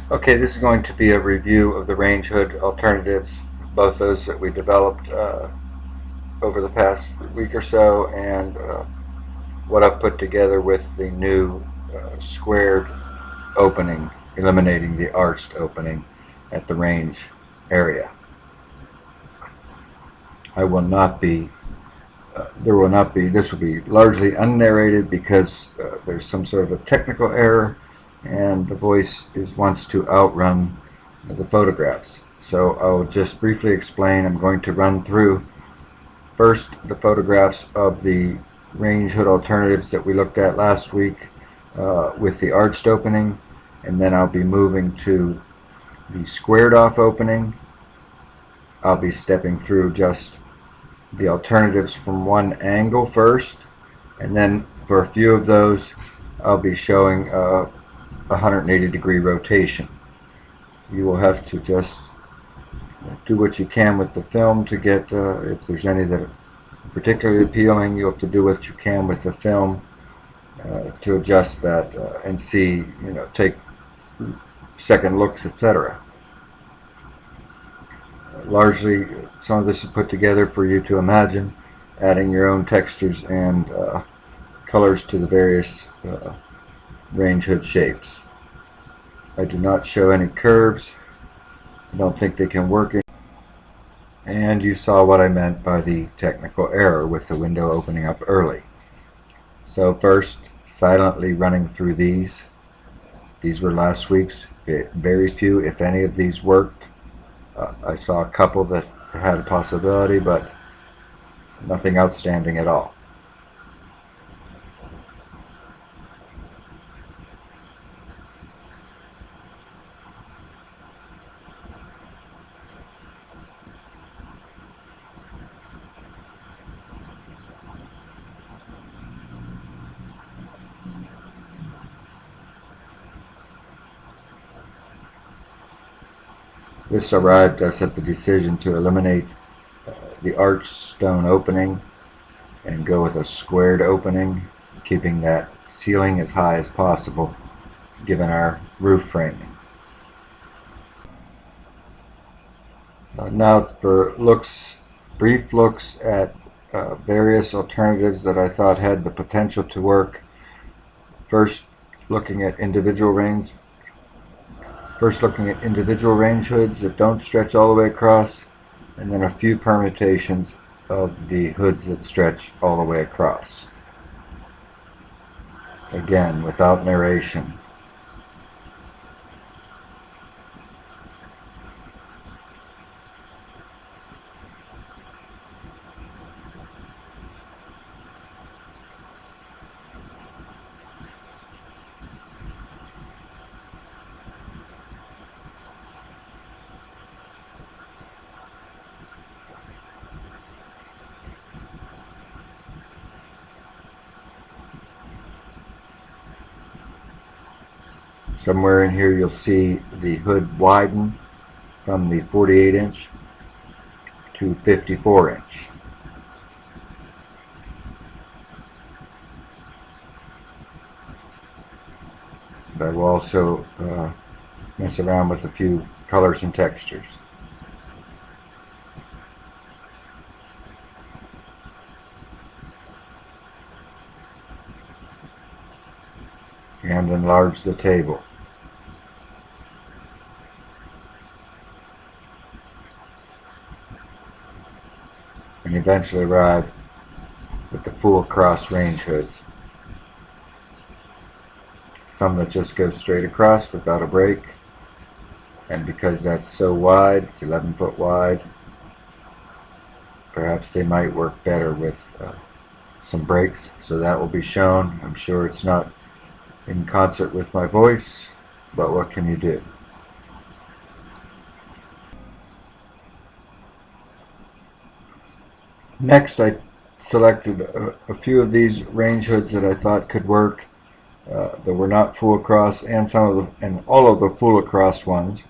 Okay, this is going to be a review of the range hood alternatives, both those that we developed over the past week or so and what I've put together with the new squared opening, eliminating the arched opening at the range area. I will not be, there will not be, this will be largely unnarrated because there's some sort of a technical error and the voice wants to outrun the photographs. So I'll just briefly explain. I'm going to run through first the photographs of the range hood alternatives that we looked at last week with the arched opening, and then I'll be moving to the squared off opening. I'll be stepping through just the alternatives from one angle first, and then for a few of those I'll be showing 180-degree rotation. You will have to just do what you can with the film to get, if there's any that are particularly appealing, you'll have to do what you can with the film to adjust that and see, take second looks, etc. Largely, some of this is put together for you to imagine, adding your own textures and colors to the various range hood shapes. I do not show any curves. I don't think they can work. And you saw what I meant by the technical error with the window opening up early. So first, silently running through these. These were last week's. Very few, if any, of these worked. I saw a couple that had a possibility, but nothing outstanding at all. This arrived us at the decision to eliminate the arched stone opening and go with a squared opening, keeping that ceiling as high as possible given our roof framing. Now for brief looks at various alternatives that I thought had the potential to work. First looking at individual range hoods that don't stretch all the way across, and then a few permutations of the hoods that stretch all the way across. Again, without narration. Somewhere in here you'll see the hood widen from the 48-inch to 54-inch. But I will also mess around with a few colors and textures. And enlarge the table. And eventually arrive with the full cross range hoods. Some that just go straight across without a break, and because that's so wide, it's 11 foot wide, perhaps they might work better with some breaks, so that will be shown. I'm sure it's not in concert with my voice, but what can you do? Next, I selected a few of these range hoods that I thought could work, that were not full across, and all of the full across ones.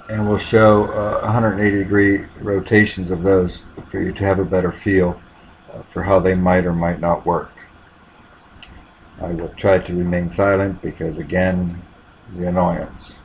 And we'll show 180-degree rotations of those for you to have a better feel for how they might or might not work. I will try to remain silent because, again, the annoyance.